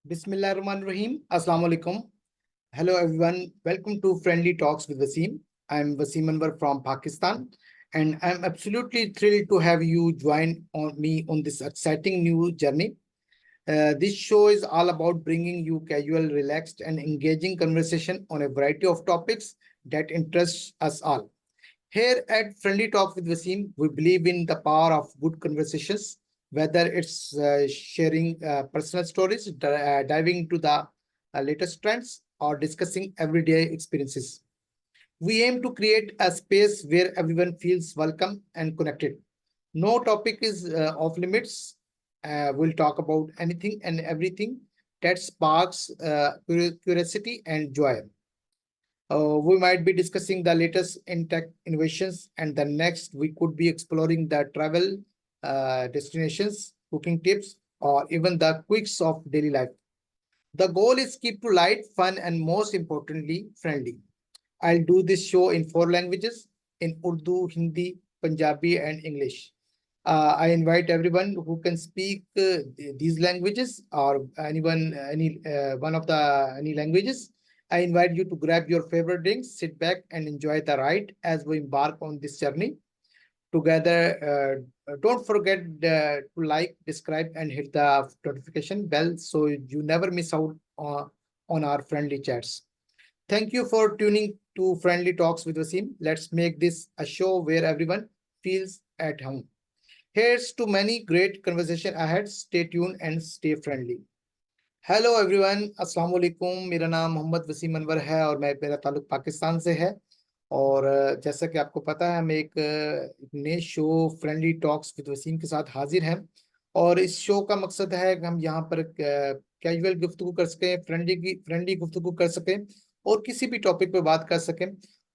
Bismillahirrahmanirrahim. Assalamu alaikum. Hello everyone. Welcome to Friendly Talks with Wasim. I'm Wasim Anwar from Pakistan, and I'm absolutely thrilled to have you join me on this exciting new journey. This show is all about bringing you casual, relaxed, and engaging conversation on a variety of topics that interests us all. Here at Friendly Talk with Wasim, we believe in the power of good conversations, whether it's sharing personal stories, diving into the latest trends, or discussing everyday experiences. We aim to create a space where everyone feels welcome and connected. No topic is off limits. We'll talk about anything and everything that sparks curiosity and joy. We might be discussing the latest in tech innovations, and the next we could be exploring the travel destinations, cooking tips, or even the quirks of daily life. The goal is keep to light, fun, and most importantly, friendly. I'll do this show in four languages: in Urdu, Hindi, Punjabi, and English. I invite everyone who can speak these languages or any one of the any languages. I invite you to grab your favorite drinks, sit back, and enjoy the ride as we embark on this journey together. Don't forget to like, describe, and hit the notification bell so you never miss out on our friendly chats. Thank you for tuning to Friendly Talks with Wasim. Let's make this a show where everyone feels at home. Here's to many great conversation ahead. Stay tuned and stay friendly. Hello everyone, अस्सलाम वालेकुम। मेरा नाम मोहम्मद वसीम अनवर है और मेरा ताल्लुक पाकिस्तान से है। और जैसा कि आपको पता है, हम एक नए show friendly talks with Waseem के साथ हाजिर हैं। और इस शो का मकसद है कि हम यहाँ पर कैजुअल गुफ्तगू कर सकें, फ्रेंडली गुफ्तगू कर सकें और किसी भी टॉपिक पर बात कर सकें।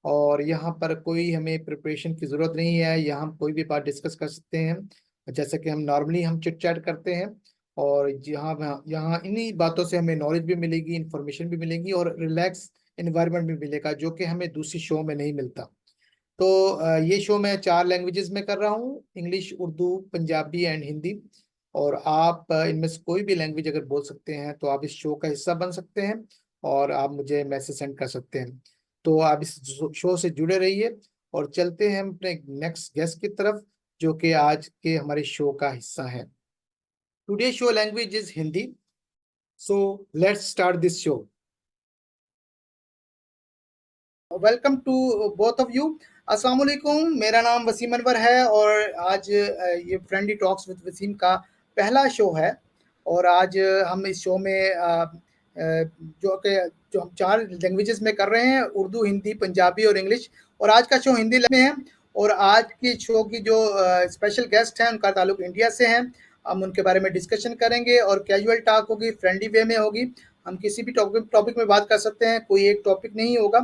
और यहाँ पर कोई हमें प्रिपरेशन की ज़रूरत नहीं है, यहाँ हम कोई भी बात डिस्कस कर सकते हैं जैसे कि हम नॉर्मली हम चिट चैट करते हैं। और यहाँ यहाँ इन्हीं बातों से हमें नॉलेज भी मिलेगी, इंफॉर्मेशन भी मिलेगी और रिलैक्स एनवायरनमेंट भी मिलेगा, जो कि हमें दूसरी शो में नहीं मिलता। तो ये शो मैं 4 लैंग्वेजेस में कर रहा हूँ: इंग्लिश, उर्दू, पंजाबी एंड हिंदी। और आप इनमें से कोई भी लैंग्वेज अगर बोल सकते हैं तो आप इस शो का हिस्सा बन सकते हैं और आप मुझे मैसेज सेंड कर सकते हैं। तो आप इस शो से जुड़े रहिए और चलते हैं हम अपने नेक्स्ट गेस्ट की तरफ, जो कि आज के हमारे शो का हिस्सा है। Today's show language is Hindi. So let's start this show. Welcome to both of you. अस्सलाम वालेकुम। मेरा नाम वसीम अनवर है और आज ये फ्रेंडली टॉक्स विद वसीम का पहला शो है। और आज हम इस शो में जो हम 4 लैंग्वेजेस में कर रहे हैं: उर्दू, हिंदी, पंजाबी और इंग्लिश। और आज का शो हिंदी में है। और आज की शो की जो स्पेशल गेस्ट हैं उनका ताल्लुक इंडिया से है। हम उनके बारे में डिस्कशन करेंगे और कैजुअल टॉक होगी, फ्रेंडली वे में होगी। हम किसी भी टॉपिक में बात कर सकते हैं, कोई एक टॉपिक नहीं होगा।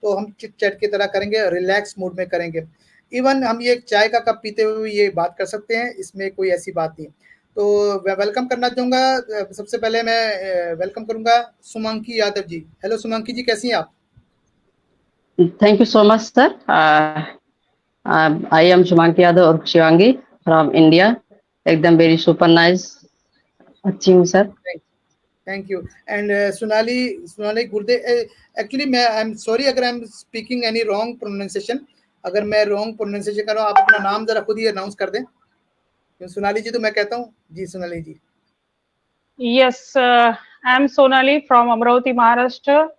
तो हम चिट चैट की तरह करेंगे, रिलैक्स मूड में करेंगे। इवन हम ये चाय का कप पीते हुए ये बात कर सकते हैं, इसमें कोई ऐसी बात नहीं। तो मैं वेलकम करना चाहूँगा। सबसे पहले मैं वेलकम करूँगा सुमांकी यादव जी। हेलो सुमांकी जी, कैसी हैं आप? Thank you so much, sir. I am Shumanki Yadav or Shivangi from India. एकदम very super nice. अच्छी हूँ sir. Thank you. And Sonali गुर्दे। एक्चुअली मैं आई एम सॉरी अगर I am speaking any wrong pronunciation. अगर मैं रॉन्ग प्रोनाउंसिएशन कर रहा हूँ, आप अपना नाम जरा खुद ही अनाउंस कर दें। सोनाली जी तो मैं कहता हूँ जी। सोनाली जी। Yes, I am Sonali from Amravati, Maharashtra,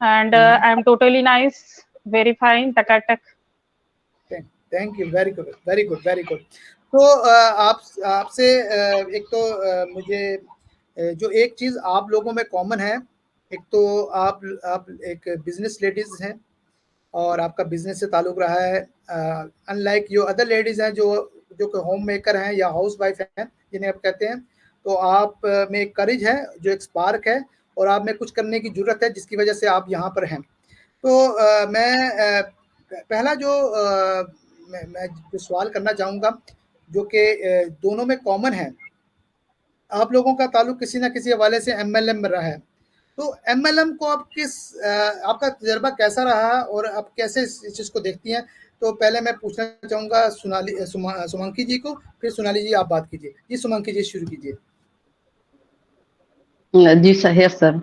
and I am totally nice, very fine, takatak. Thank you. Very good, very good, very good. तो आपसे एक तो मुझे जो एक चीज़ आप लोगों में कॉमन है, एक तो आप एक बिजनेस लेडीज हैं और आपका बिजनेस से ताल्लुक रहा है। अनलाइक जो अदर लेडीज हैं जो कि होम मेकर हैं या हाउस वाइफ हैं जिन्हें आप कहते हैं, तो आप में एक करेज है, जो एक स्पार्क है और आप में कुछ करने की जरूरत है जिसकी वजह से आप यहाँ पर हैं। तो मैं पहला जो मैं जो सवाल करना चाहूँगा, जो कि दोनों में कॉमन है, आप लोगों का ताल्लुक किसी ना किसी हवाले से एमएलएम में रहा है। तो एमएलएम को आप आपका तजर्बा कैसा रहा और आप कैसे इस चीज़ को देखती हैं? तो पहले मैं पूछना चाहूँगा सुमांकी जी को, फिर सोनाली जी आप बात कीजिए। जी सुमांकी जी शुरू कीजिए। जी सर, यस सर।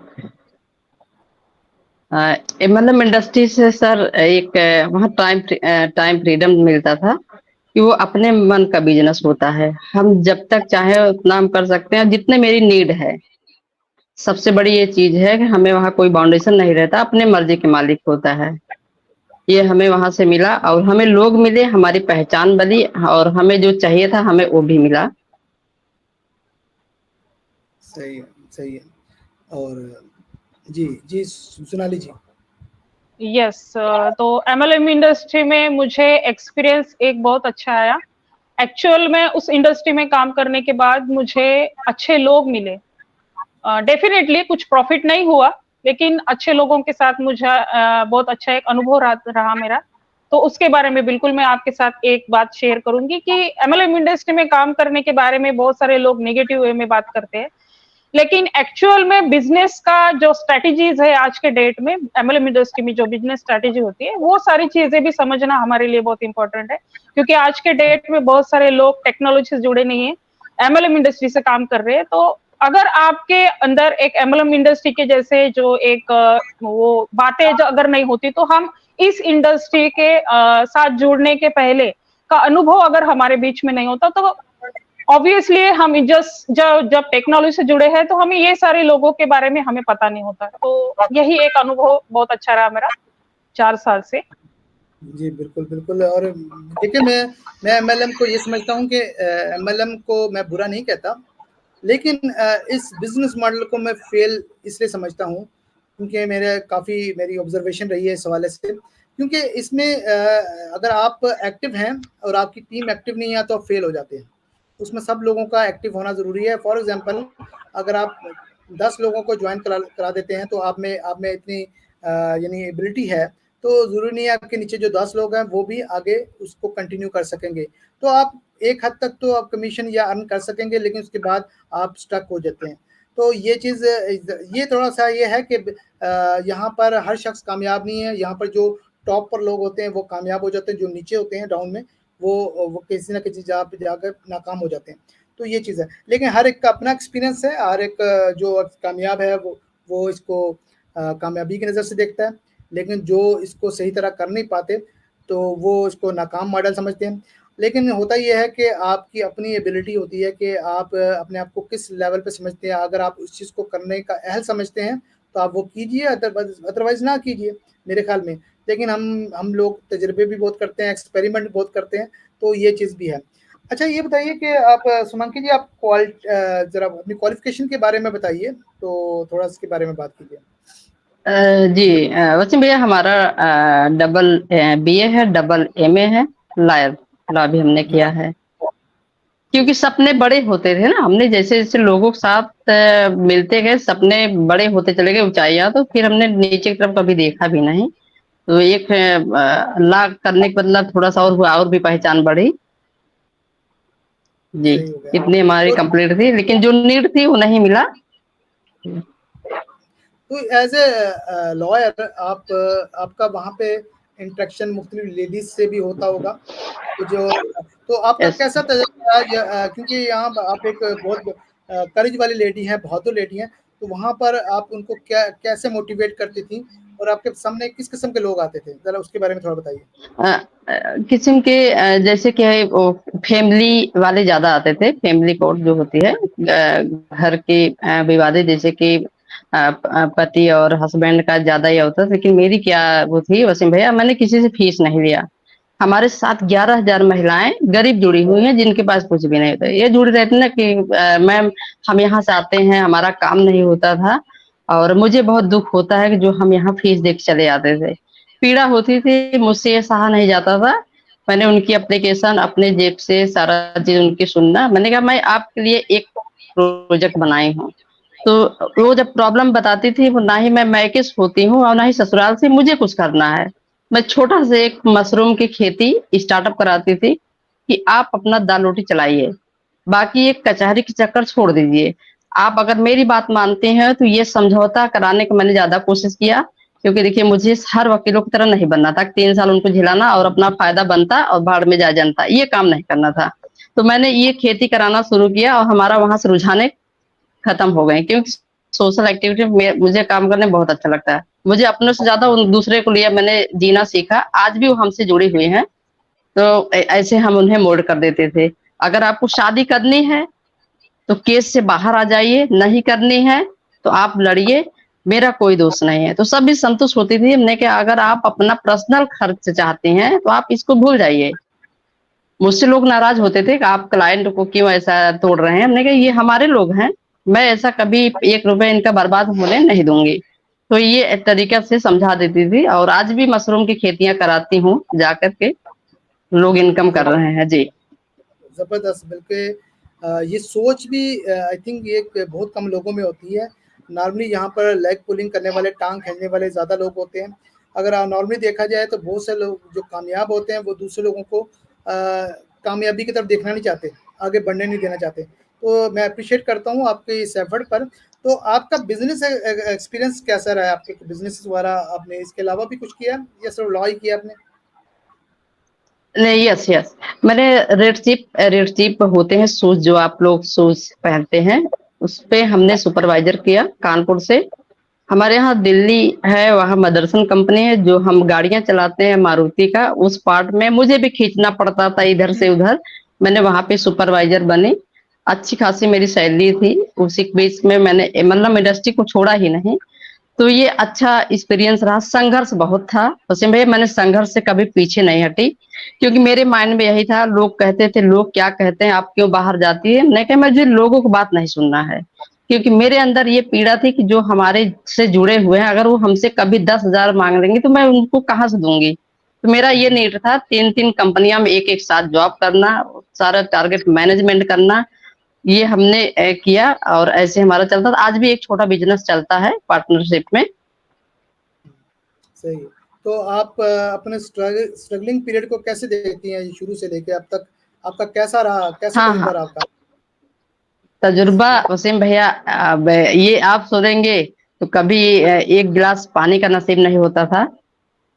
मतलब इंडस्ट्री से सर एक वहाँ टाइम फ्रीडम मिलता था कि वो अपने मन का बिजनेस होता है। हम जब तक चाहे उतना हम कर सकते हैं जितने मेरी नीड है। सबसे बड़ी ये चीज है कि हमें वहाँ कोई बाउंडेशन नहीं रहता, अपने मर्जी के मालिक होता है। ये हमें वहां से मिला और हमें लोग मिले, हमारी पहचान बनी और हमें जो चाहिए था हमें वो भी मिला। सही है, सही है। और जी जी, सोनाली जी। यस, तो एमएलएम इंडस्ट्री में मुझे एक्सपीरियंस एक बहुत अच्छा आया। एक्चुअल में उस इंडस्ट्री में काम करने के बाद मुझे अच्छे लोग मिले। डेफिनेटली कुछ प्रॉफिट नहीं हुआ, लेकिन अच्छे लोगों के साथ मुझे बहुत अच्छा एक अनुभव रहा मेरा। तो उसके बारे में बिल्कुल मैं आपके साथ एक बात शेयर करूंगी कि एमएलएम इंडस्ट्री में काम करने के बारे में बहुत सारे लोग नेगेटिव वे में बात करते हैं, लेकिन एक्चुअल में बिजनेस का जो स्ट्रेटेजीज है आज के डेट में, एमएलएम इंडस्ट्री में जो बिजनेस स्ट्रेटेजी होती है, वो सारी चीजें भी समझना हमारे लिए बहुत इंपॉर्टेंट है। क्योंकि आज के डेट में बहुत सारे लोग टेक्नोलॉजी से जुड़े नहीं है, एमएलएम इंडस्ट्री से काम कर रहे हैं। तो अगर आपके अंदर एक एमएलएम इंडस्ट्री के जैसे जो एक वो बातें जो अगर नहीं होती, तो हम इस इंडस्ट्री के साथ जुड़ने के पहले का अनुभव अगर हमारे बीच में नहीं होता, तो ऑब्वियसली हम जस्ट जब जब टेक्नोलॉजी से जुड़े हैं तो हमें ये सारे लोगों के बारे में हमें पता नहीं होता। तो यही एक अनुभव बहुत अच्छा रहा मेरा 4 साल से। जी बिल्कुल बिल्कुल। और देखिए, मैं एमएलएम को ये समझता हूँ कि एमएलएम को मैं बुरा नहीं कहता, लेकिन इस बिजनेस मॉडल को मैं फेल इसलिए समझता हूँ क्योंकि मेरी ऑब्जर्वेशन रही है इस हवाले से। क्योंकि इसमें अगर आप एक्टिव हैं और आपकी टीम एक्टिव नहीं है तो आप फेल हो जाते हैं। उसमें सब लोगों का एक्टिव होना ज़रूरी है। फॉर एग्जांपल, अगर आप 10 लोगों को ज्वाइन करा देते हैं तो आप में इतनी यानी एबिलिटी है, तो ज़रूरी नहीं है आपके नीचे जो 10 लोग हैं वो भी आगे उसको कंटिन्यू कर सकेंगे। तो आप एक हद तक तो आप कमीशन या अर्न कर सकेंगे, लेकिन उसके बाद आप स्टक हो जाते हैं। तो ये चीज़, ये थोड़ा-सा ये है कि यहाँ पर हर शख्स कामयाब नहीं है। यहाँ पर जो टॉप पर लोग होते हैं वो कामयाब हो जाते हैं, जो नीचे होते हैं डाउन में वो किसी न किसी जगह पे जाकर नाकाम हो जाते हैं। तो ये चीज़ है। लेकिन हर एक का अपना एक्सपीरियंस है। हर एक जो कामयाब है वो इसको कामयाबी की नज़र से देखता है, लेकिन जो इसको सही तरह कर नहीं पाते तो वो इसको नाकाम मॉडल समझते हैं। लेकिन होता ये है कि आपकी अपनी एबिलिटी होती है कि आप अपने आप को किस लेवल पे समझते हैं। अगर आप उस चीज़ को करने का अहल समझते हैं तो आप वो कीजिए, अदरवाइज़ ना कीजिए मेरे ख़्याल में। लेकिन हम लोग तजुर्बे भी बहुत करते हैं, एक्सपेरिमेंट बहुत करते हैं, तो ये चीज़ भी है। अच्छा, ये बताइए कि आप सुमंकी जी, आप ज़रा अपनी क्वालिफ़िकेशन के बारे में बताइए, तो थोड़ा इसके बारे में बात कीजिए। जी वसीम भैया, हमारा डबल बीए है, डबल एमए है, लॉ भी हमने किया है। क्योंकि सपने बड़े होते थे ना, हमने जैसे जैसे लोगों के साथ मिलते गए, सपने बड़े होते चले गए, ऊंचाइयां, तो फिर हमने नीचे की तरफ कभी देखा भी नहीं। तो एक लॉ करने के बदला थोड़ा सा और हुआ, और भी पहचान बढ़ी। जी, सही हो गया। इतनी हमारी तो कंप्लीट थी, लेकिन जो नीड थी वो नहीं मिला। तो एज ए लॉयर आपका वहाँ पे इंटरेक्शन मुख्तलिफ लेडीज से भी होता होगा, तो तो आपका यस। कैसा तजुर्बा रहा? क्योंकि यहाँ आप एक बहुत करेज वाली लेडी हैं, बहादुर लेडी हैं, तो वहाँ पर आप उनको कैसे मोटिवेट करती थी और आपके सामने किस किस्म के लोग आते थे, जरा उसके बारे में थोड़ा बताइए। किस्म के जैसे कि है वो फैमिली वाले ज्यादा आते थे। फैमिली कोर्ट जो होती है, घर के विवादे, जैसे कि पति और हस्बैंड का ज्यादा ही होता था। लेकिन मेरी क्या वो थी वसीम भैया, मैंने किसी से फीस नहीं लिया। हमारे साथ 11,000 महिलाएं गरीब जुड़ी हुई हैं, जिनके पास कुछ भी नहीं होता। ये जुड़ी रहती ना कि मैम हम यहाँ से आते हैं, हमारा काम नहीं होता था, और मुझे बहुत दुख होता है कि जो हम यहाँ फीस दे के चले आते थे। पीड़ा होती थी, मुझसे ये सहा नहीं जाता था। मैंने उनकी एप्लीकेशन अपने जेब से सारा चीज उनकी सुनना, मैंने कहा मैं आपके लिए एक प्रोजेक्ट बनाई हूँ। तो वो जब प्रॉब्लम बताती थी, वो ना ही मैं मैकेस होती हूँ और ना ही ससुराल से मुझे कुछ करना है। मैं छोटा से एक मशरूम की खेती स्टार्टअप कराती थी कि आप अपना दाल रोटी चलाइए, बाकी एक कचहरी के चक्कर छोड़ दीजिए। आप अगर मेरी बात मानते हैं तो ये समझौता कराने का मैंने ज्यादा कोशिश किया। क्योंकि देखिए, मुझे हर वकीलों की तरह नहीं बनना था, 3 साल उनको झिलाना और अपना फायदा बनता और भाड़ में जा जनता, ये काम नहीं करना था। तो मैंने ये खेती कराना शुरू किया और हमारा वहां से रुझाने खत्म हो गए। क्योंकि सोशल एक्टिविटी में मुझे काम करने में बहुत अच्छा लगता है। मुझे अपने से ज्यादा उन दूसरे को लिए मैंने जीना सीखा। आज भी वो हमसे जुड़ी हुई हैं, तो ऐसे हम उन्हें मोल्ड कर देते थे। अगर आपको शादी करनी है तो केस से बाहर आ जाइए, नहीं करनी है तो आप लड़िए, मेरा कोई दोष नहीं है। तो सब भी संतुष्ट होती थी। हमने कहा अगर आप अपना पर्सनल खर्च चाहते हैं तो आप इसको भूल जाइए। मुझसे लोग नाराज होते थे कि आप क्लाइंट को क्यों ऐसा तोड़ रहे हैं। हमने कहा ये हमारे लोग हैं, मैं ऐसा कभी 1 रुपए इनका बर्बाद होने नहीं दूंगी। तो ये एक तरीका से समझा देती थी, और आज भी मशरूम की खेतियां कराती हूँ जाकर के, लोग इनकम कर रहे हैं जी। जबरदस्त। बल्कि ये सोच भी आई थिंक ये बहुत कम लोगों में होती है। नॉर्मली यहाँ पर लेग पुलिंग करने वाले, टांग खींचने वाले ज़्यादा लोग होते हैं। अगर नॉर्मली देखा जाए तो बहुत से लोग जो कामयाब होते हैं वो दूसरे लोगों को कामयाबी की तरफ देखना नहीं चाहते, आगे बढ़ने नहीं देना चाहते। तो मैं अप्रिशिएट करता हूँ आपके इस एफर्ट पर। तो आपका बिजनेस एक्सपीरियंस कैसा रहा है? आपके बिजनेस द्वारा आपने इसके अलावा भी कुछ किया या सिर्फ लॉ ही किया आपने? नहीं, यस यस, मैंने रेड चिप होते हैं शूज, जो आप लोग शूज पहनते हैं, उस पे हमने सुपरवाइजर किया कानपुर से। हमारे यहाँ दिल्ली है, वहाँ मदरसन कंपनी है, जो हम गाड़ियां चलाते हैं मारुति का, उस पार्ट में मुझे भी खींचना पड़ता था इधर से उधर। मैंने वहां पे सुपरवाइजर बनी, अच्छी खासी मेरी सैलरी थी। उसी के बीच में मैंने मतलब इंडस्ट्री को छोड़ा ही नहीं। तो ये अच्छा एक्सपीरियंस रहा। संघर्ष बहुत था वसीम भाई, मैंने संघर्ष से कभी पीछे नहीं हटी, क्योंकि मेरे माइंड में यही था। लोग कहते थे लोग क्या कहते हैं, आप क्यों बाहर जाती है। मैंने कहा मुझे लोगों की बात नहीं सुनना है, क्योंकि मेरे अंदर ये पीड़ा थी कि जो हमारे से जुड़े हुए हैं, अगर वो हमसे कभी 10,000 मांग लेंगे तो मैं उनको कहाँ से दूंगी। तो मेरा ये नीड था, 3-3 कंपनियां में एक एक साथ जॉब करना, सारा टारगेट मैनेजमेंट करना। ये हमने किया, और ऐसे हमारा चलता था। आज भी एक छोटा बिजनेस चलता है पार्टनरशिप में। सही है। तो आप अपने स्ट्रगलिंग पीरियड को कैसे देखती हैं? शुरू से लेके अब तक आपका कैसा रहा, कैसा हाँ तजुर्बा हाँ, रहा आपका? तजुर्बा वसीम भैया, अब ये आप सोचेंगे तो कभी एक गिलास पानी का नसीब नहीं होता था।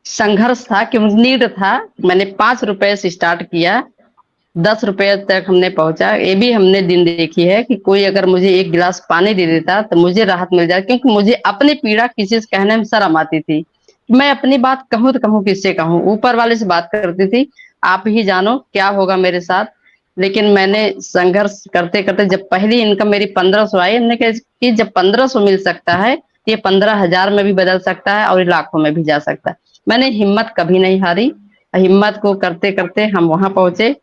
संघर्ष था कि नीड था। मैंने 5 रुपए से स्टार्ट किया, 10 रुपए तक हमने पहुंचा। ये भी हमने दिन देखी है कि कोई अगर मुझे एक गिलास पानी दे देता तो मुझे राहत मिल जाती, क्योंकि मुझे अपनी पीड़ा किसी से कहने में शर्म आती थी। मैं अपनी बात कहूँ तो कहूँ किससे कहूँ, ऊपर वाले से बात करती थी, आप ही जानो क्या होगा मेरे साथ। लेकिन मैंने संघर्ष करते करते जब पहली इनकम मेरी 1500 आई, हमने कहा कि जब 1500 मिल सकता है, ये 15,000 में भी बदल सकता है और ये लाखों में भी जा सकता है। मैंने हिम्मत कभी नहीं हारी। हिम्मत को करते करते हम वहां पहुंचे,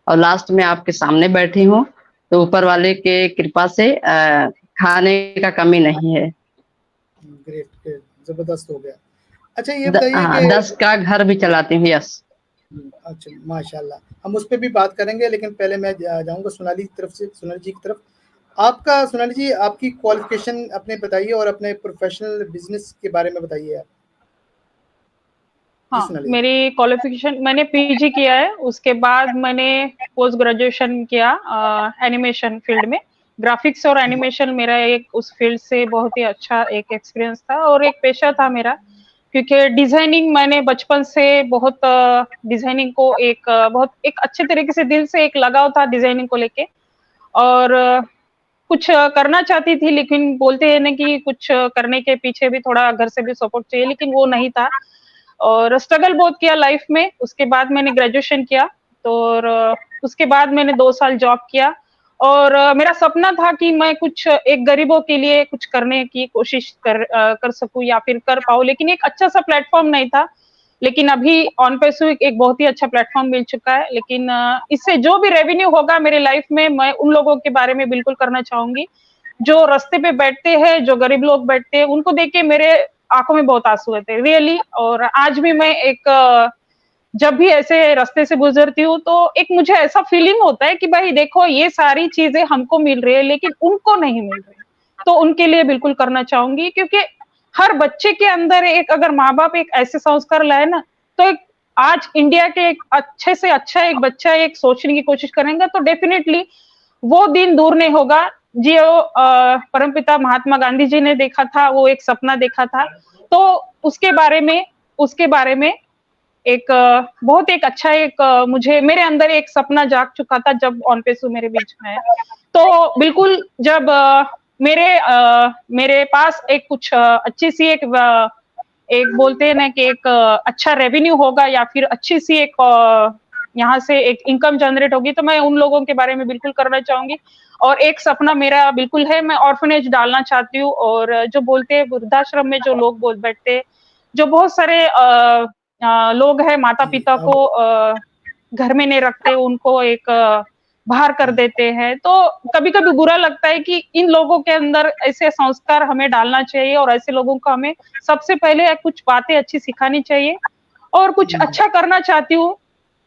और लास्ट में आपके सामने बैठी हूँ। तो ऊपर वाले के कृपा से खाने का कमी नहीं है। ग्रेट ग्रेट, जबरदस्त हो गया। अच्छा ये बताइए हाँ, कि 10 का घर भी चलाती हूँ, यस। अच्छा माशाल्लाह, हम उस पर भी बात करेंगे, लेकिन पहले मैं जाऊंगा सोनाली की तरफ से, सोनाली जी की तरफ। आपका सोनाली जी, आपकी क्वालिफिकेशन अपने बताइए और अपने प्रोफेशनल बिजनेस के बारे में बताइए आप जी हाँ, सोनाली। मेरी क्वालिफिकेशन, मैंने पीजी किया है, उसके बाद मैंने पोस्ट ग्रेजुएशन किया एनिमेशन फील्ड में। ग्राफिक्स और एनिमेशन मेरा एक उस फील्ड से बहुत ही अच्छा एक एक्सपीरियंस था और एक पेशा था मेरा, क्योंकि डिजाइनिंग मैंने बचपन से बहुत डिजाइनिंग को एक बहुत एक अच्छे तरीके से दिल से एक लगाव था डिजाइनिंग को लेके। और कुछ करना चाहती थी, लेकिन बोलते हैं ना कि कुछ करने के पीछे भी थोड़ा घर से भी सपोर्ट चाहिए, लेकिन वो नहीं था। और स्ट्रगल बहुत किया लाइफ में। उसके बाद मैंने ग्रेजुएशन किया, तो और उसके बाद मैंने 2 साल जॉब किया। और मेरा सपना था कि मैं कुछ एक गरीबों के लिए कुछ करने की कोशिश कर सकूं या फिर कर पाऊं, लेकिन एक अच्छा सा प्लेटफॉर्म नहीं था। लेकिन अभी ऑन पैसो एक बहुत ही अच्छा प्लेटफॉर्म मिल चुका है। लेकिन इससे जो भी रेवेन्यू होगा मेरे लाइफ में, मैं उन लोगों के बारे में बिल्कुल करना चाहूंगी जो रास्ते पे बैठते हैं, जो गरीब लोग बैठते हैं। उनको देख के मेरे आंखों में बहुत आंसू आते रियली। और आज भी मैं एक जब भी ऐसे रास्ते से गुजरती हूँ तो एक मुझे ऐसा फीलिंग होता है कि भाई देखो, ये सारी चीजें हमको मिल रही है लेकिन उनको नहीं मिल रही। तो उनके लिए बिल्कुल करना चाहूंगी, क्योंकि हर बच्चे के अंदर एक, अगर माँ बाप एक ऐसे संस्कार लाए ना, तो एक आज इंडिया के एक अच्छे से अच्छा एक बच्चा एक सोचने की कोशिश करेगा तो डेफिनेटली वो दिन दूर नहीं होगा। जो परमपिता महात्मा गांधी जी ने देखा था, वो एक सपना देखा था, तो उसके बारे में एक बहुत एक अच्छा एक मुझे मेरे अंदर एक सपना जाग चुका था जब ऑन पेसू मेरे बीच में है। तो बिल्कुल जब मेरे पास एक कुछ अच्छी सी एक बोलते हैं ना कि एक अच्छा रेवेन्यू होगा या फिर अच्छी सी एक यहाँ से एक इनकम जनरेट होगी, तो मैं उन लोगों के बारे में बिल्कुल करना चाहूंगी। और एक सपना मेरा बिल्कुल है, मैं ऑर्फनेज डालना चाहती हूँ। और जो बोलते हैं वृद्धाश्रम में जो लोग बोल बैठते हैं, जो बहुत सारे लोग हैं माता जी पिता को घर में नहीं रखते, उनको एक बाहर कर देते हैं, तो कभी कभी बुरा लगता है कि इन लोगों के अंदर ऐसे संस्कार हमें डालना चाहिए और ऐसे लोगों को हमें सबसे पहले कुछ बातें अच्छी सिखानी चाहिए और कुछ अच्छा करना चाहती हूँ।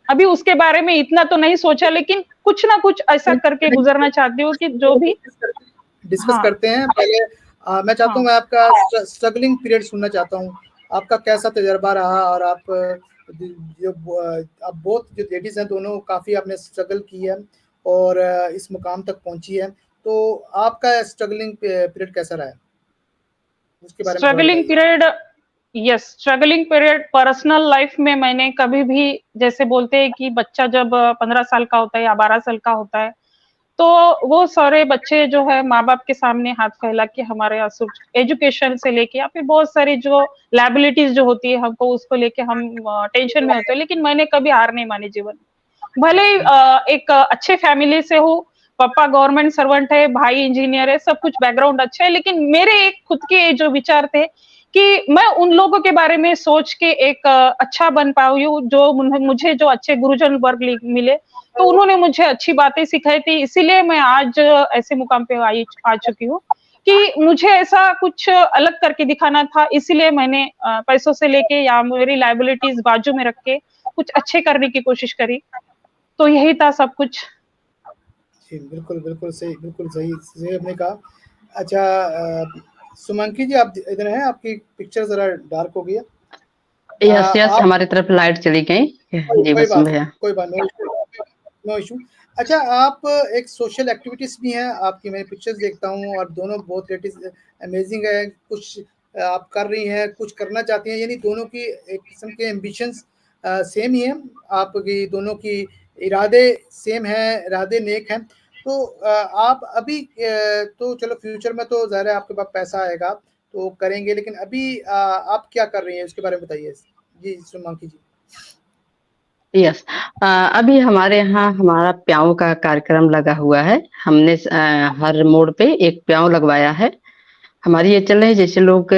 अभी उसके बारे में इतना तो नहीं सोचा, लेकिन कुछ ना कुछ ऐसा करके गुजरना चाहती हूँ कि जो भी। डिस्कस हाँ करते हैं। पहले मैं चाहता हूँ, हाँ मैं आपका स्ट्रगलिंग पीरियड सुनना चाहता हूँ। आपका कैसा तजर्बा रहा, और आप जो आप बोथ जो लेडीज हैं दोनों काफ़ी आपने स्ट्रगल की है और इस मुकाम तक पहुंची है, तो आपका स्ट्रगलिंग पीरियड कैसा रहा है, उसके बारे में थोड़ा स्ट्रगलिंग बताइए। Period. Yes, struggling period personal life में मैंने कभी भी, जैसे बोलते हैं कि बच्चा जब 15 साल का होता है या 12 साल का होता है, तो वो सारे बच्चे जो है माँ बाप के सामने हाथ फैला के हमारे एजुकेशन से लेके या फिर बहुत सारी जो लाइबिलिटीज जो होती है हमको, उसको लेके हम टेंशन में होते हैं। लेकिन मैंने कभी हार नहीं मानी जीवन में। भले ही एक अच्छे फैमिली से हूँ, पापा गवर्नमेंट सर्वेंट है, भाई इंजीनियर है, सब कुछ बैकग्राउंड अच्छा है, लेकिन मेरे एक खुद के जो विचार थे कि मैं उन लोगों के बारे में सोच के एक अच्छा बन पाऊँ, जो मुझे जो अच्छे गुरुजन वर्ग मिले, तो उन्होंने मुझे अच्छी बातें सिखाई थी। इसीलिए मैं आज ऐसे मुकाम पे आ चुकी हूँ कि मुझे ऐसा कुछ अलग करके दिखाना था। इसीलिए मैंने पैसों से लेके या मेरी लाइबिलिटीज बाजू में रख के कुछ अच्छे करने की कोशिश करी। तो यही था सब कुछ। जी बिल्कुल बिल्कुल सही, बिल्कुल सही सही आपने कहा। अच्छा, सुमंकी जी आप इधर हैं, आपकी पिक्चर जरा डार्क हो गई है। यस यस, आप हमारी तरफ लाइट चली गई। जी कोई वसीम बात भैया। कोई बात नो इशू। अच्छा, आप एक सोशल एक्टिविटीज भी हैं, आपकी मैं पिक्चर्स देखता हूँ और दोनों बहुत लेटेस्ट अमेजिंग है। कुछ आप कर रही हैं, कुछ करना चाहती हैं, यानी दोनों की एक किस्म के एम्बिशंस सेम ही हैं। आपकी दोनों की इरादे सेम हैं, इरादे नेक हैं। तो आप अभी तो चलो फ्यूचर में तो ज़ाहिर है आपके पास पैसा आएगा तो करेंगे, लेकिन अभी आप क्या कर रही हैं उसके बारे में बताइए जी सुमंकी जी। यस, अभी हमारे यहाँ हमारा प्याऊ का कार्यक्रम लगा हुआ है। हमने हर मोड़ पे एक प्याऊ लगवाया है। हमारी ये चल रही है, जैसे लोग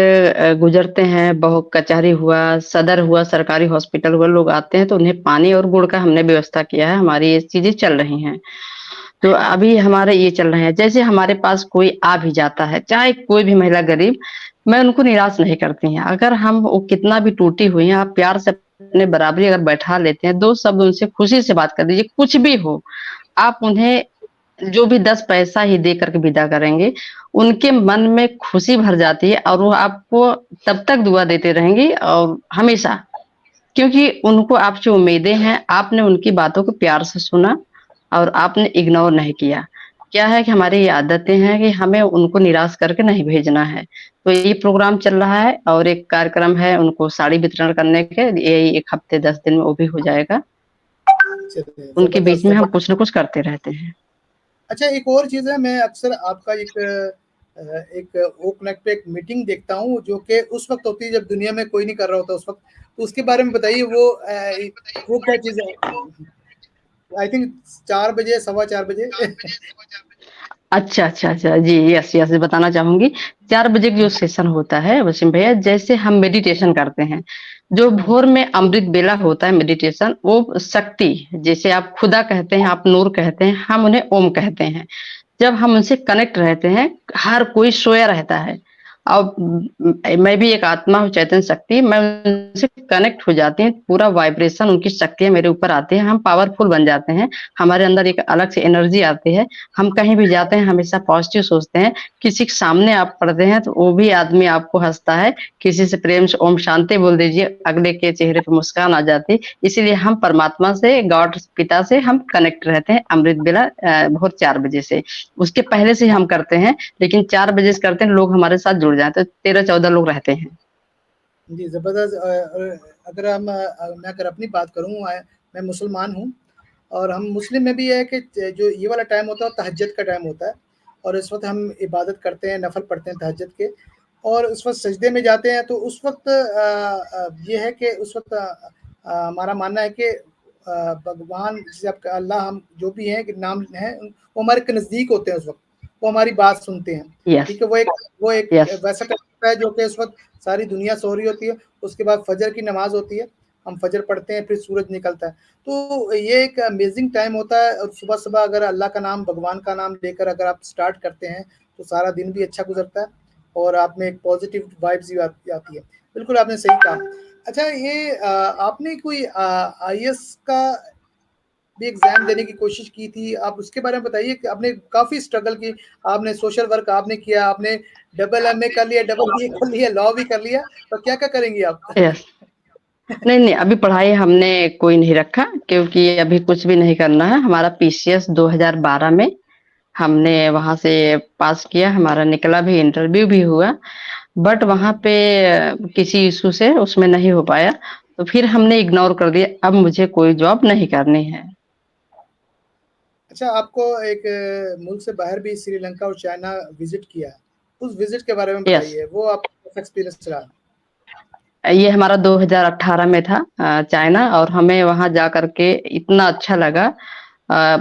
गुजरते हैं, बहुत कचहरी हुआ, सदर हुआ, सरकारी हॉस्पिटल हुआ, लोग आते हैं तो उन्हें पानी और गुड़ का हमने व्यवस्था किया है। हमारी ये चीजें चल रही हैं। तो अभी हमारे ये चल रहे हैं, जैसे हमारे पास कोई आ भी जाता है, चाहे कोई भी महिला गरीब, मैं उनको निराश नहीं करती हैं। अगर हम वो कितना भी टूटी हुई है, आप प्यार से अपने बराबरी अगर बैठा लेते हैं, 2 शब्द उनसे खुशी से बात कर दीजिए, कुछ भी हो, आप उन्हें जो भी 10 पैसा ही दे करके विदा करेंगे, उनके मन में खुशी भर जाती है और वो आपको तब तक दुआ देते रहेंगी और हमेशा, क्योंकि उनको आपसे उम्मीदें हैं। आपने उनकी बातों को प्यार से सुना और आपने इग्नोर नहीं किया। क्या है कि हमारी ये आदतें हैं कि हमें उनको निराश करके नहीं भेजना है। तो ये प्रोग्राम चल रहा है और एक कार्यक्रम है उनको साड़ी वितरण करने के, ये 1 हफ्ते 10 दिन में वो भी हो जाएगा। चलिए, उनके बीच जबरदस्त में हम जबरदस्त। कुछ न कुछ करते रहते हैं। अच्छा, एक और चीज़ है, मैं अक्सर आपका एक ओ कनेक्ट पे एक मीटिंग देखता हूँ जो कि उस वक्त होती है जब दुनिया में कोई नहीं कर रहा होता उस वक्त, तो उसके बारे में बताइए। वो क्या चीज़ है? आई थिंक 4 बजे, 4:15 बजे। अच्छा अच्छा अच्छा, जी यस यस, बताना चाहूंगी। 4 बजे का जो सेशन होता है वसीम भैया, जैसे हम मेडिटेशन करते हैं, जो भोर में अमृत बेला होता है मेडिटेशन, वो शक्ति, जैसे आप खुदा कहते हैं, आप नूर कहते हैं, हम उन्हें ओम कहते हैं। जब हम उनसे कनेक्ट रहते हैं, हर कोई सोया रहता है और मैं भी एक आत्मा हूँ, चैतन्य शक्ति, मैं उनसे कनेक्ट हो जाती हूँ, पूरा वाइब्रेशन उनकी शक्तियां मेरे ऊपर आती है, हम पावरफुल बन जाते हैं। हमारे अंदर एक अलग से एनर्जी आती है। हम कहीं भी जाते हैं हमेशा पॉजिटिव सोचते हैं। किसी के सामने आप पढ़ते हैं तो वो भी आदमी आपको हंसता है। किसी से प्रेम से ओम शांति बोल दीजिए, अगले के चेहरे पर मुस्कान आ जाती। इसीलिए हम परमात्मा से, गॉड पिता से हम कनेक्ट रहते हैं अमृत बेला भोर 4 बजे से। उसके पहले से हम करते हैं, लेकिन 4 बजे से करते हैं, लोग हमारे साथ जुड़ जाते हैं, 13-14 लोग रहते हैं। जी ज़बरदस्त। अगर मैं अगर अपनी बात करूँ, मैं मुसलमान हूँ और हम मुस्लिम में भी है कि जो ये वाला टाइम होता है तहज्जुद का टाइम होता है, और इस वक्त हम इबादत करते हैं, नफल पढ़ते हैं तहज्जुद के, और उस वक्त सजदे में जाते हैं, तो उस वक्त ये है कि उस वक्त हमारा मानना है कि भगवान जैसे आपका अल्लाह, हम जो भी हैं कि नाम है, वो हमारे के नज़दीक होते हैं, उस वक्त वो हमारी बात सुनते हैं। यस ठीक है, वो एक यस वैसा टाइम होता है जो कि उस वक्त सारी दुनिया सो रही होती है, उसके बाद फजर की नमाज होती है, हम फजर पढ़ते हैं, फिर सूरज निकलता है। तो ये एक अमेजिंग टाइम होता है, और सुबह सुबह अगर अल्लाह का नाम, भगवान का नाम लेकर अगर आप स्टार्ट करते हैं, तो सारा दिन भी अच्छा गुजरता है, और आप में एक पॉजिटिव वाइब्स भी आती है। बिल्कुल आपने सही कहा। अच्छा, ये आपने कोई IAS का भी एग्जाम देने की कोशिश की थी, आप उसके बारे में बताइए कि आपने काफी स्ट्रगल की, आपने सोशल वर्क आपने किया, आपने डबल MA कर लिया, डबल BA कर लिया, लॉ भी कर लिया, तो क्या क्या करेंगी आप? यस नहीं नहीं, अभी पढ़ाई हमने कोई नहीं रखा, क्योंकि अभी कुछ भी नहीं करना है। हमारा PCS 2012 में हमने वहां से पास किया, हमारा निकला भी, इंटरव्यू भी हुआ, बट वहां पे किसी इशू से उसमें नहीं हो पाया, तो फिर हमने इग्नोर कर दिया। अब मुझे कोई जॉब नहीं करनी है। अच्छा, आपको एक मुल्क से बाहर भी श्रीलंका और चाइना विजिट किया है, उस विजिट के बारे में यस बताइए, वो आपका कैसा एक्सपीरियंस रहा? ये हमारा 2018 में था, चाइना, और हमें वहां जा करके इतना अच्छा लगा।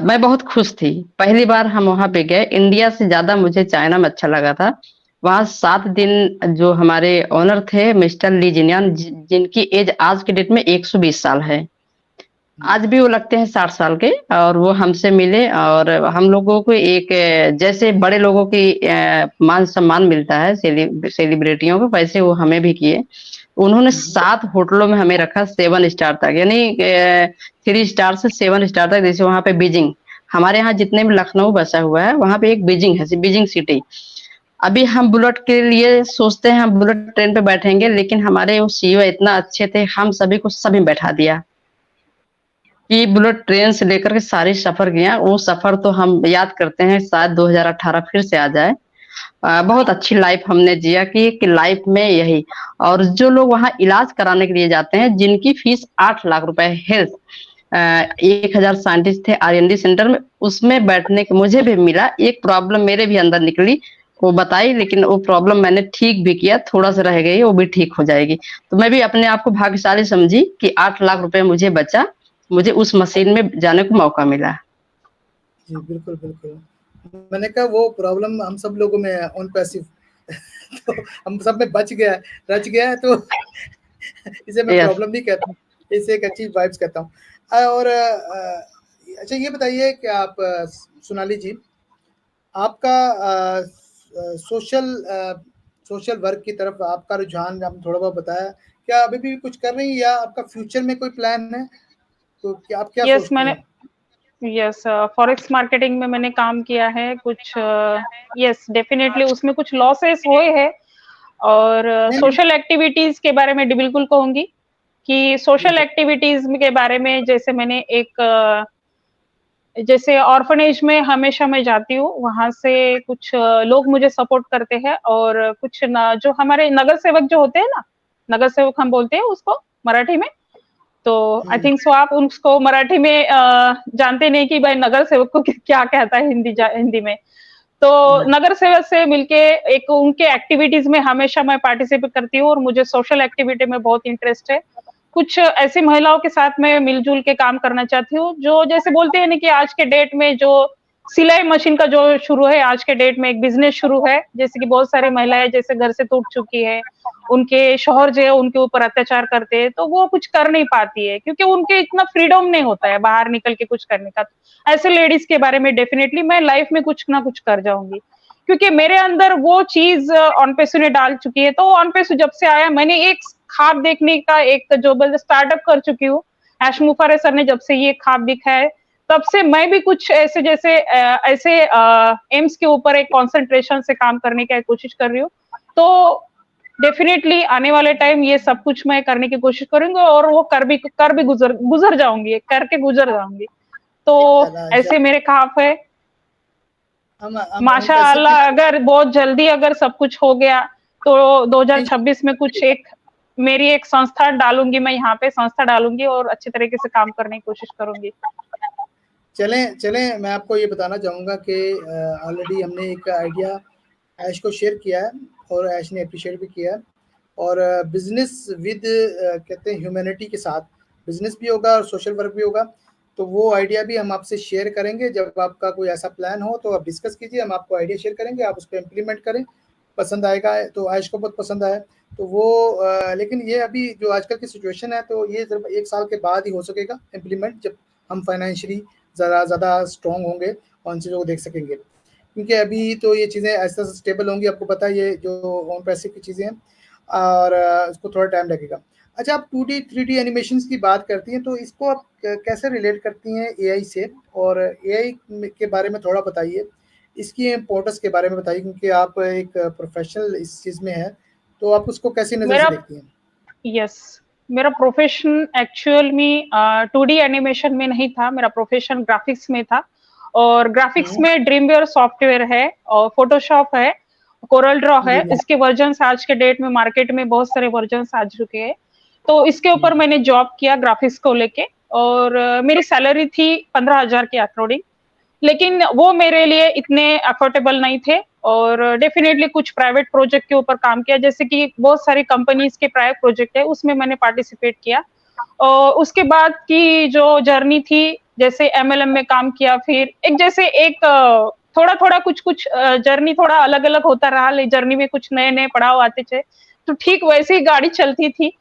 मैं बहुत खुश थी। पहली बार हम वहां पे गए, इंडिया से ज्यादा मुझे चाइना में अच्छा लगा था। वहां 7 दिन जो हमारे ओनर थे मिस्टर ली जिनियन, जिनकी एज आज के डेट में 120 साल है, आज भी वो लगते हैं 60 साल के, और वो हमसे मिले, और हम लोगों को एक जैसे बड़े लोगों की मान सम्मान मिलता है सेलिब्रिटियों को, वैसे वो हमें भी किए। उन्होंने 7 होटलों में हमें रखा, 7 स्टार तक, यानी 3 स्टार से 7 स्टार तक। जैसे वहां पे बीजिंग, हमारे यहाँ जितने भी लखनऊ बसा हुआ है, वहां पे एक बीजिंग है, बीजिंग सिटी। अभी हम बुलेट के लिए सोचते हैं, हम बुलेट ट्रेन पे बैठेंगे, लेकिन हमारे वो CEO इतना अच्छे थे, हम सभी को सभी बैठा दिया कि बुलेट ट्रेन से लेकर के सारी सफर किया। वो सफर तो हम याद करते हैं, शायद 2018 फिर से आ जाए। बहुत अच्छी लाइफ हमने जिया कि लाइफ में यही। और जो लोग वहाँ इलाज कराने के लिए जाते हैं, जिनकी फीस 8 लाख रुपए, हेल्थ 1000 साइंटिस्ट थे R&D सेंटर में, उसमें बैठने के मुझे भी मिला। एक प्रॉब्लम मेरे भी अंदर निकली, वो बताई, लेकिन वो प्रॉब्लम मैंने ठीक भी किया, थोड़ा सा रह गई, वो भी ठीक हो जाएगी। तो मैं भी अपने आप को भाग्यशाली समझी कि 8 लाख रुपए मुझे बचा, मुझे उस मशीन में जाने को मौका मिला। जी बिल्कुल बिल्कुल, मैंने कहा वो प्रॉब्लम हम सब लोगों में है, ऑन पैसिव तो हम सब में बच गया है, रच गया है, तो इसे मैं यस प्रॉब्लम नहीं कहता हूँ, इसे एक अच्छी वाइब्स कहता हूँ। और अच्छा, ये बताइए कि आप सोनाली जी, आपका सोशल वर्क की तरफ आपका रुझान आपने थोड़ा बहुत बताया, क्या अभी भी कुछ कर रही हैं, या आपका फ्यूचर में कोई प्लान है, तो क्या आप क्या यस सोचती मैंने हैं? यस फॉरेक्स मार्केटिंग में मैंने काम किया है कुछ। यस डेफिनेटली उसमें कुछ लॉसेस हुए हैं, और नहीं नहीं, सोशल एक्टिविटीज के बारे में बिल्कुल कहूंगी कि जी सोशल सर। एक्टिविटीज के बारे में, जैसे मैंने एक जैसे ऑर्फनेज में हमेशा मैं जाती हूँ, वहां से कुछ लोग मुझे सपोर्ट करते हैं, और कुछ जो हमारे नगर सेवक जो होते हैं ना, नगर सेवक हम बोलते हैं उसको मराठी में, तो आई थिंक सो आप उसको मराठी में जानते नहीं कि भाई नगर सेवक को क्या कहता है हिंदी में। तो नगर सेवक से मिलके एक उनके एक्टिविटीज में हमेशा मैं पार्टिसिपेट करती हूँ, और मुझे सोशल एक्टिविटी में बहुत इंटरेस्ट है। कुछ ऐसी महिलाओं के साथ मैं मिलजुल के काम करना चाहती हूँ, जो जैसे बोलते हैं ना कि आज के डेट में जो सिलाई मशीन का जो शुरू है, आज के डेट में एक बिजनेस शुरू है, जैसे कि बहुत सारी महिलाएं जैसे घर से टूट चुकी है, उनके शौहर जो है उनके ऊपर अत्याचार करते हैं, तो वो कुछ कर नहीं पाती है, क्योंकि उनके इतना फ्रीडम नहीं होता है बाहर निकल के कुछ करने का। ऐसे लेडीज के बारे में डेफिनेटली मैं लाइफ में कुछ ना कुछ कर जाऊंगी, क्योंकि मेरे अंदर वो चीज ऑन पेसू ने डाल चुकी है। तो ऑन पेसू जब से आया, मैंने एक ख्वाब देखने का एक जो स्टार्टअप कर चुकी हूँ। ऐश मुफारे सर ने जब से ये ख्वाब दिखा है, तब से मैं भी कुछ ऐसे जैसे ऐसे एम्स के ऊपर एक कंसंट्रेशन से काम करने की कोशिश कर रही हूँ। तो डेफिनेटली आने वाले टाइम ये सब कुछ मैं करने की कोशिश करूंगी, और वो कर भी गुजर जाऊंगी, करके गुजर जाऊंगी। तो ऐसे मेरे ख्वाब है। हम पैसे की, माशाअल्लाह अगर बहुत जल्दी अगर सब कुछ हो गया, तो 2026 में कुछ एक मेरी एक संस्था डालूंगी, मैं यहाँ पे संस्था डालूंगी और अच्छे तरीके से काम करने की कोशिश करूंगी। चलें चलें मैं आपको ये बताना चाहूँगा कि ऑलरेडी हमने एक आइडिया ऐश को शेयर किया है और ऐश ने अप्रिशिएट भी किया है। और बिजनेस विद कहते हैं ह्यूमैनिटी के साथ बिजनेस भी होगा और सोशल वर्क भी होगा। तो वो आइडिया भी हम आपसे शेयर करेंगे। जब आपका कोई ऐसा प्लान हो तो आप डिस्कस कीजिए, हम आपको आइडिया शेयर करेंगे, आप उसको इम्प्लीमेंट करें। पसंद आएगा तो आयश को बहुत पसंद आया तो वो लेकिन ये अभी जो आजकल की सिचुएशन है तो ये सिर्फ 1 साल के बाद ही हो सकेगा इम्प्लीमेंट, जब हम फाइनेंशियली ज़्यादा स्ट्रॉन्ग होंगे और उन चीज़ों को देख सकेंगे। क्योंकि अभी तो ये चीज़ें ऐसा स्टेबल होंगी, आपको पता है ये जो ऑन पैसिव की चीज़ें हैं और इसको थोड़ा टाइम लगेगा। अच्छा, आप 2D 3D एनिमेशंस की बात करती हैं तो इसको आप कैसे रिलेट करती हैं एआई से? और एआई के बारे में थोड़ा बताइए, इसकी इम्पोर्टेंस के बारे में बताइए, क्योंकि आप एक प्रोफेशनल इस चीज़ में हैं, तो आप उसको कैसी नज़र से मेरा देखती हैं? यस मेरा प्रोफेशन एक्चुअल में 2D एनिमेशन में नहीं था, मेरा प्रोफेशन ग्राफिक्स में था। और ग्राफिक्स हुँ। में ड्रीमवीवर सॉफ्टवेयर है और फोटोशॉप है, कोरल ड्रॉ है। जी, जी। इसके वर्जन्स आज के डेट में मार्केट में बहुत सारे वर्जन्स आ चुके हैं। तो इसके हुँ। ऊपर मैंने जॉब किया ग्राफिक्स को लेके और मेरी सैलरी थी 15,000 के अकॉर्डिंग। लेकिन वो मेरे लिए इतने अफोर्डेबल नहीं थे और डेफिनेटली कुछ प्राइवेट प्रोजेक्ट के ऊपर काम किया, जैसे कि बहुत सारी कंपनीज के प्राइवेट प्रोजेक्ट है उसमें मैंने पार्टिसिपेट किया। और उसके बाद की जो जर्नी थी, जैसे एमएलएम में काम किया, फिर एक जैसे एक थोड़ा थोड़ा कुछ कुछ जर्नी थोड़ा अलग अलग होता रहा, जर्नी में कुछ नए नए पड़ाव आते थे, तो ठीक वैसे ही गाड़ी चलती थी।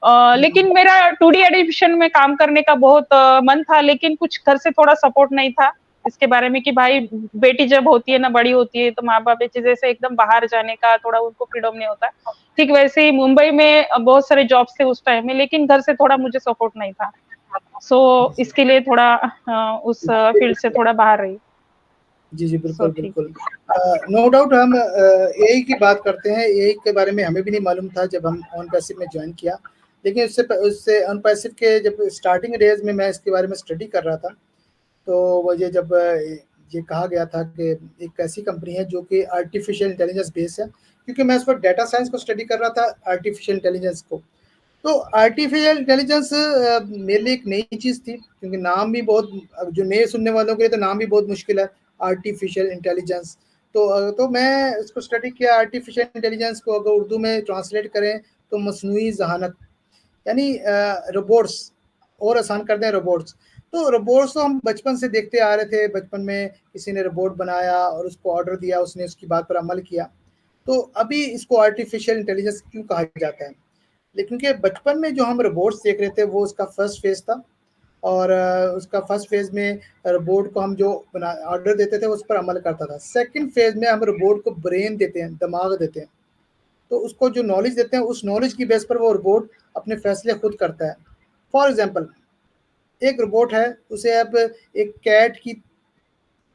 हुँ। लेकिन मेरा 2D एडिशन में काम करने का बहुत मन था, लेकिन कुछ घर से थोड़ा सपोर्ट नहीं था इसके बारे में कि भाई बेटी जब होती है ना, बड़ी होती है, तो माँ बाप इस चीजें से एकदम बाहर जाने का थोड़ा उनको फ्रीडम नहीं होता। ठीक वैसे ही मुंबई में बहुत सारे जॉब्स थे उस टाइम में, लेकिन घर से थोड़ा मुझे सपोर्ट नहीं था। सो जी, इसके लिए थोड़ा उस जी। फील्ड से थोड़ा बाहर रही। जी, जी, सो बिल्कुल, ठीक। बिल्कुल। नो डाउट हम एआई की बात करते हैं, एआई के बारे में हमें भी नहीं मालूम था जब हम ऑन पैसिव में जॉइन किया। लेकिन उससे ऑन पैसिव के जब स्टार्टिंग डेज़ में मैं इसके बारे में स्टडी कर रहा था, तो मुझे जब ये कहा गया था कि एक ऐसी कंपनी है जो कि आर्टिफ़िशियल इंटेलिजेंस बेस है, क्योंकि मैं उस वक़्त डेटा साइंस को स्टडी कर रहा था, आर्टिफ़िशियल इंटेलिजेंस को। तो आर्टिफ़िशियल इंटेलिजेंस मेरे लिए एक नई चीज़ थी, क्योंकि नाम भी बहुत जो नए सुनने वालों के लिए तो नाम भी बहुत मुश्किल है, आर्टिफ़िशियल इंटेलिजेंस। तो मैं इसको स्टडी किया, आर्टिफ़िशियल इंटेलिजेंस को अगर उर्दू में ट्रांसलेट करें तो मस्नूई ज़हानत, यानी रोबोट्स, और आसान कर दें रोबोट्स। तो रोबोट्स तो हम बचपन से देखते आ रहे थे, बचपन में किसी ने रोबोट बनाया और उसको ऑर्डर दिया, उसने उसकी बात पर अमल किया। तो अभी इसको आर्टिफ़िशियल इंटेलिजेंस क्यों कहा जाता है? लेकिन क्योंकि बचपन में जो हम रोबोट्स देख रहे थे वो उसका फर्स्ट फेज़ था और उसका फर्स्ट फेज़ में रोबोट को हम जो बना ऑर्डर देते थे उस पर अमल करता था। सेकंड फेज़ में हम रोबोट को ब्रेन देते हैं, दिमाग देते हैं। तो उसको जो नॉलेज देते हैं उस नॉलेज की बेस पर वो रोबोट अपने फैसले खुद करता है। फॉर एग्ज़ाम्पल, एक रोबोट है, उसे आप एक कैट की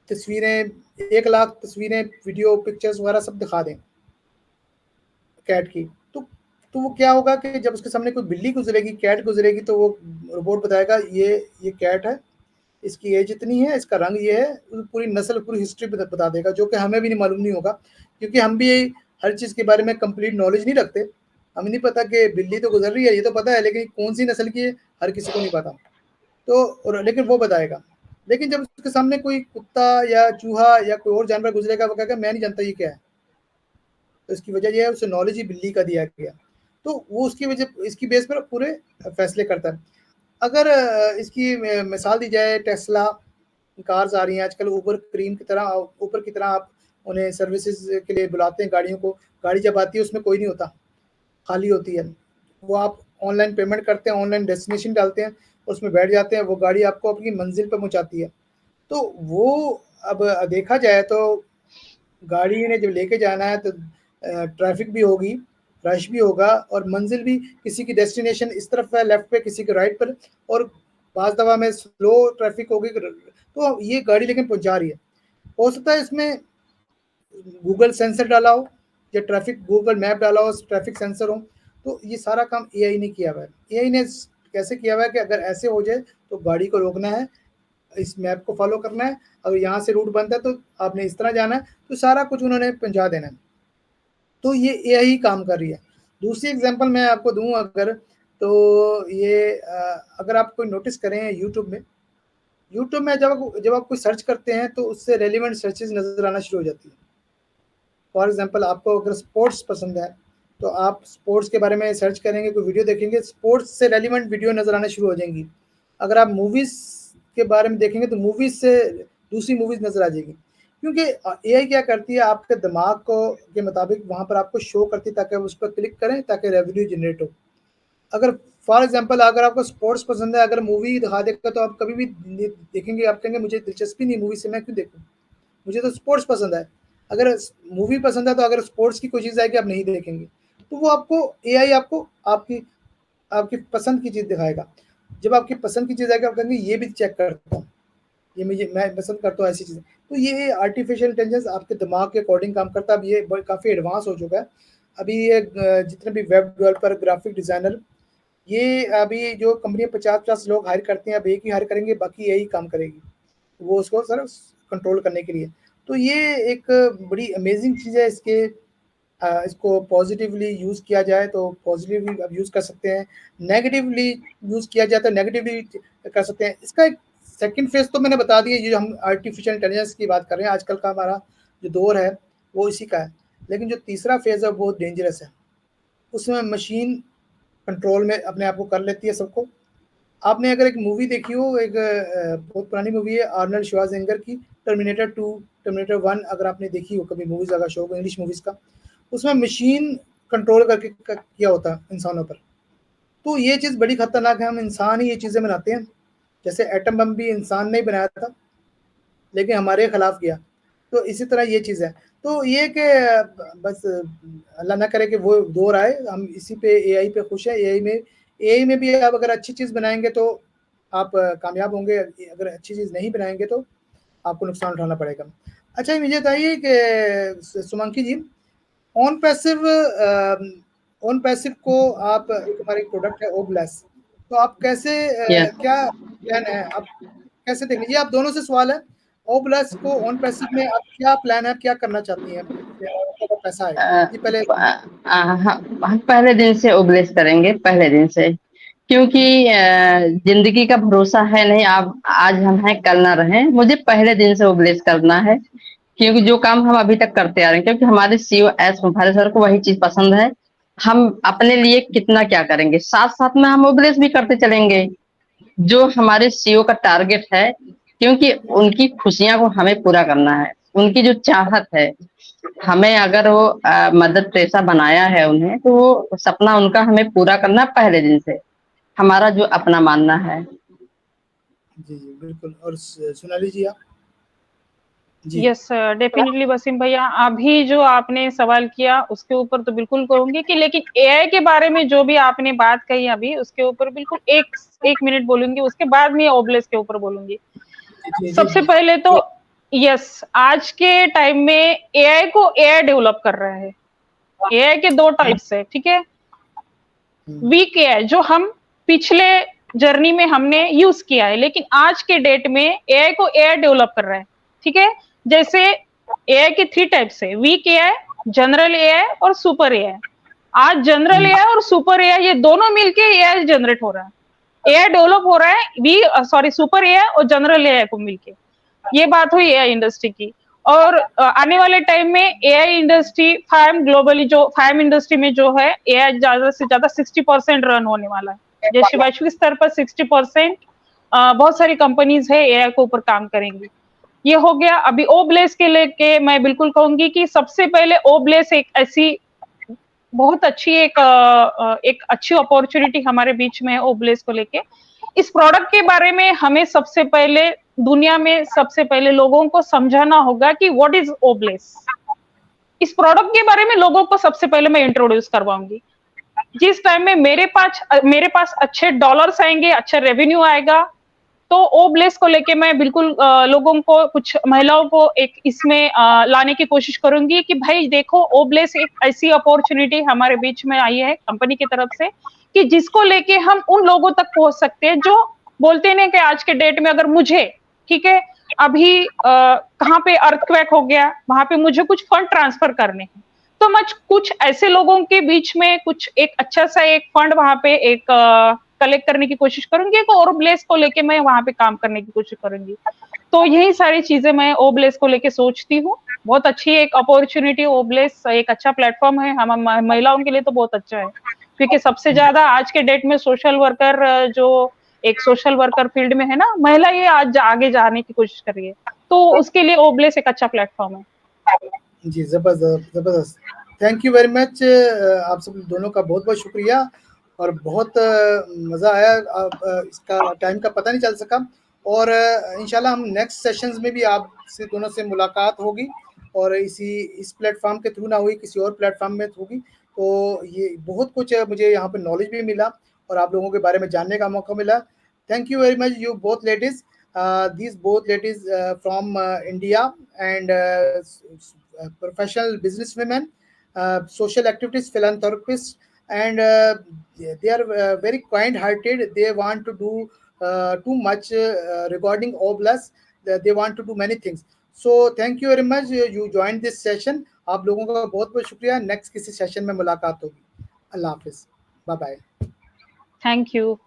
तस्वीरें, 1 लाख तस्वीरें, वीडियो, पिक्चर्स वगैरह सब दिखा दें कैट की, तो वो क्या होगा कि जब उसके सामने कोई बिल्ली गुज़रेगी, कैट गुज़रेगी, तो वो रोबोट बताएगा ये कैट है, इसकी एज इतनी है, इसका रंग ये है, पूरी नस्ल, पूरी हिस्ट्री बता देगा, जो कि हमें भी नहीं मालूम नहीं होगा, क्योंकि हम भी हर चीज़ के बारे में कंप्लीट नॉलेज नहीं रखते। हमें नहीं पता कि बिल्ली तो गुज़र रही है, ये तो पता है, लेकिन कौन-सी नस्ल की है, हर किसी को नहीं पता। तो और लेकिन वो बताएगा। लेकिन जब उसके सामने कोई कुत्ता या चूहा या कोई और जानवर गुज़रेगा, वो कहेगा मैं नहीं जानता ये क्या है। तो इसकी वजह ये है, उसे नॉलेज ही बिल्ली का दिया गया। तो वो उसकी वजह, इसकी बेस पर पूरे फैसले करता है। अगर इसकी मिसाल दी जाए, टेस्ला कार्स आ रही हैं आजकल, ऊबर की तरह आप उन्हें सर्विसेज के लिए बुलाते हैं गाड़ियों को। गाड़ी जब आती है उसमें कोई नहीं होता, खाली होती है। वो आप ऑनलाइन पेमेंट करते हैं, ऑनलाइन डेस्टिनेशन डालते हैं, उसमें बैठ जाते हैं, वो गाड़ी आपको अपनी मंजिल पर पहुंचाती है। तो वो अब देखा जाए तो गाड़ी ने जब लेके जाना है तो ट्रैफिक भी होगी, रश भी होगा और मंजिल भी, किसी की डेस्टिनेशन इस तरफ है लेफ्ट पे, किसी के राइट पर, और बाज़ दफ़ा में स्लो ट्रैफिक होगी, तो ये गाड़ी लेकिन पहुँचा रही है। हो सकता है इसमें गूगल सेंसर डाला हो या ट्रैफिक गूगल मैप डाला हो, ट्रैफिक सेंसर हो, तो ये सारा काम एआई ने किया हुआ है। एआई ने कैसे किया हुआ है कि अगर ऐसे हो जाए तो गाड़ी को रोकना है, इस मैप को फॉलो करना है, अगर यहाँ से रूट बनता है तो आपने इस तरह जाना है, तो सारा कुछ उन्होंने पहुँचा देना है। तो ये एआई काम कर रही है। दूसरी एग्जांपल मैं आपको दूँ अगर, तो ये अगर आप कोई नोटिस करें यूट्यूब में जब आप कोई सर्च करते हैं तो उससे रेलिवेंट सर्चेज नजर आना शुरू हो जाती है। फॉर एग्जाम्पल, आपको अगर स्पोर्ट्स पसंद है तो आप स्पोर्ट्स के बारे में सर्च करेंगे, कोई वीडियो देखेंगे, स्पोर्ट्स से रेलिवेंट वीडियो नजर आना शुरू हो जाएंगी। अगर आप मूवीज के बारे में देखेंगे तो मूवीज से दूसरी मूवीज नजर आ जाएगी, क्योंकि एआई क्या करती है, आपके दिमाग को के मुताबिक वहां पर आपको शो करती है ताकि आप उस पर क्लिक करें ताकि रेवेन्यू जनरेट हो। अगर फॉर एग्जाम्पल अगर आपको स्पोर्ट्स पसंद है, अगर मूवी दिखा देगा तो आप कभी भी देखेंगे, आप कहेंगे मुझे दिलचस्पी नहीं मूवी से, मैं क्यों देखूं, मुझे तो स्पोर्ट्स पसंद है। अगर मूवी पसंद है तो अगर स्पोर्ट्स की कोई चीज़ आएगी आप नहीं देखेंगे, तो वो आपको एआई आपको आपकी आपकी पसंद की चीज़ दिखाएगा। जब आपकी पसंद की चीज़ आएगी आप कहेंगे ये भी चेक करता हूँ, ये मैं पसंद करता हूँ ऐसी चीज़ें। तो ये आर्टिफिशियल इंटेलिजेंस आपके दिमाग के अकॉर्डिंग काम करता है। अब ये काफ़ी एडवांस हो चुका है। अभी ये जितने भी वेब डेवलपर, ग्राफिक डिज़ाइनर, ये अभी जो कंपनियाँ 50-50 लोग हायर करती हैं, अब एक ही हायर करेंगे, बाकी यही काम करेगी वो उसको सर कंट्रोल करने के लिए। तो ये एक बड़ी अमेजिंग चीज़ है। इसको पॉजिटिवली यूज़ किया जाए तो पॉजिटिवली आप यूज़ कर सकते हैं, नेगेटिवली यूज़ किया जाए तो नेगेटिवली कर सकते हैं। इसका एक सेकंड फेज तो मैंने बता दिया, ये जो हम आर्टिफिशियल इंटेलिजेंस की बात कर रहे हैं, आजकल का हमारा जो दौर है वो इसी का है। लेकिन जो तीसरा फेज है वो बहुत डेंजरस है। उसमें मशीन कंट्रोल में अपने आप को कर लेती है सबको। आपने अगर एक मूवी देखी हो, एक बहुत पुरानी मूवी है आर्नल्ड श्वार्ज़नेगर की, टर्मिनेटर 2, टर्मिनेटर 1, अगर आपने देखी हो कभी, मूवीज का शौक इंग्लिश मूवीज का, उसमें मशीन कंट्रोल करके किया होता है इंसानों पर। तो ये चीज़ बड़ी खतरनाक है, हम इंसान ही ये चीज़ें बनाते हैं। जैसे एटम बम भी इंसान ने ही बनाया था लेकिन हमारे खिलाफ किया, तो इसी तरह ये चीज़ है। तो ये कि बस अल्लाह ना करे कि वो दौर आए, हम इसी पे एआई पे खुश है। एआई में भी आप अगर अच्छी चीज़ बनाएंगे तो आप कामयाब होंगे, अगर अच्छी चीज़ नहीं बनाएंगे तो आपको नुकसान उठाना पड़ेगा। अच्छा, मुझे बताइए कि सुमंकी जी, ऑन पैसिव को आप, हमारी प्रोडक्ट है ओबलेस, तो आप कैसे Yes. क्या प्लान है, आप कैसे देखेंगे? ये आप दोनों से सवाल है। ओबलेस को ऑन पैसिव में आप क्या प्लान है, आप क्या करना चाहती हैं आपका पैसा आए? ये पहले हम पहले दिन से ओबलेस करेंगे, पहले दिन से, क्योंकि जिंदगी का भरोसा है नहीं, आप आज हम हैं कल ना रहें। मुझे पहले दिन से ओबलेस करना है, क्योंकि जो काम हम अभी तक करते आ रहे हैं, क्योंकि हमारे सीईओ एस मुफारिस सर को वही चीज पसंद है। हम अपने लिए कितना क्या करेंगे, साथ साथ में हम ओबलेस भी करते चलेंगे जो हमारे सीईओ का टारगेट है, क्योंकि उनकी खुशियां को हमें पूरा करना है। उनकी जो चाहत है, हमें अगर वो मदद टेरेसा बनाया है उन्हें, तो वो सपना उनका हमें पूरा करना पहले दिन से, हमारा जो अपना मानना है। जी जी बिल्कुल। और सोनाली जी आप? जी यस डेफिनेटली वसीम भैया, अभी जो आपने सवाल किया उसके ऊपर तो बिल्कुल कहूंगी कि, लेकिन एआई के बारे में जो भी आपने बात कही अभी, उसके ऊपर बिल्कुल एक मिनट बोलूंगी, उसके बाद में ओबलेस के ऊपर बोलूंगी। जी सबसे पहले तो यस, आज के टाइम में एआई को एआई डेवलप कर रहा है। एआई के दो टाइप्स है, ठीक है। वीक एआई जो हम पिछले जर्नी में हमने यूज किया है, लेकिन आज के डेट में एआई को एआई डेवलप कर रहा है, ठीक है। जैसे एआई की 3 टाइप्स है, वीक एआई, जनरल एआई और सुपर एआई। आज जनरल एआई और सुपर एआई ये दोनों मिलके एआई जनरेट हो रहा है, एआई डेवलप हो रहा है, सुपर एआई और जनरल एआई को मिलके। ये बात हुई एआई इंडस्ट्री की। और आने वाले टाइम में एआई इंडस्ट्री ग्लोबली जो फाइम इंडस्ट्री में जो है एआई ज्यादा से ज्यादा 60% रन होने वाला है। जैसे वैश्विक स्तर पर 60% बहुत सारी कंपनीज है एआई के ऊपर काम करेंगी। ये हो गया। अभी ओबलेस के लेके मैं बिल्कुल कहूंगी कि सबसे पहले ओबलेस एक ऐसी बहुत अच्छी एक अच्छी अपॉर्चुनिटी हमारे बीच में है ओबलेस को लेके। इस प्रोडक्ट के बारे में हमें सबसे पहले दुनिया में सबसे पहले लोगों को समझाना होगा कि व्हाट इज ओबलेस। इस प्रोडक्ट के बारे में लोगों को सबसे पहले मैं इंट्रोड्यूस करवाऊंगी। जिस टाइम में मेरे पास अच्छे डॉलर्स आएंगे, अच्छा रेवेन्यू आएगा, तो ओबलेस को लेके मैं बिल्कुल लोगों को, कुछ महिलाओं को एक इसमें लाने की कोशिश करूंगी कि भाई देखो, ओबलेस एक ऐसी अपॉर्चुनिटी हमारे बीच में आई है कंपनी की तरफ से कि जिसको लेके हम उन लोगों तक पहुंच सकते हैं जो बोलते हैं कि आज के डेट में अगर मुझे, ठीक है, अभी कहाँ पे अर्थक्वेक हो गया, वहां पे मुझे कुछ फंड ट्रांसफर करने हैं, तो मैं कुछ ऐसे लोगों के बीच में कुछ एक अच्छा सा एक फंड वहां पे एक कलेक्ट करने की कोशिश करूंगी, एक ओब्लेस को लेके मैं वहां पे काम करने की कोशिश करूंगी। तो यही सारी चीजें मैं ओब्लेस को लेके सोचती हूँ। बहुत अच्छी एक अपॉर्चुनिटी, ओब्लेस एक अच्छा प्लेटफॉर्म है हम महिलाओं के लिए, तो बहुत अच्छा है, क्योंकि सबसे ज्यादा आज के डेट में सोशल वर्कर जो एक सोशल वर्कर फील्ड में है ना, महिला ये आज आगे जाने की कोशिश कर रही है, तो उसके लिए ओब्लेस एक अच्छा प्लेटफॉर्म है। जी, जबरदस्त जबरदस्त। Thank you very much. आप सब दोनों का बहुत बहुत शुक्रिया और बहुत मज़ा आया। इसका टाइम का पता नहीं चल सका और इंशाल्लाह हम नेक्स्ट सेशंस में भी आपसे दोनों से मुलाकात होगी और इस प्लेटफॉर्म के थ्रू ना हुई, किसी और प्लेटफॉर्म में होगी। तो ये बहुत कुछ मुझे यहाँ पे नॉलेज भी मिला और आप लोगों के बारे में जानने का मौका मिला। Thank you very much you both ladies, these both ladies from India and professional businesswomen, social activists, philanthropists, and they are very kind-hearted. They want to do too much regarding Oblast. They want to do many things. So thank you very much. You joined this session. आप लोगों का बहुत बहुत शुक्रिया। Next किसी session में मुलाकात होगी। अल्लाह हाफिज, बाय बाय। Thank you.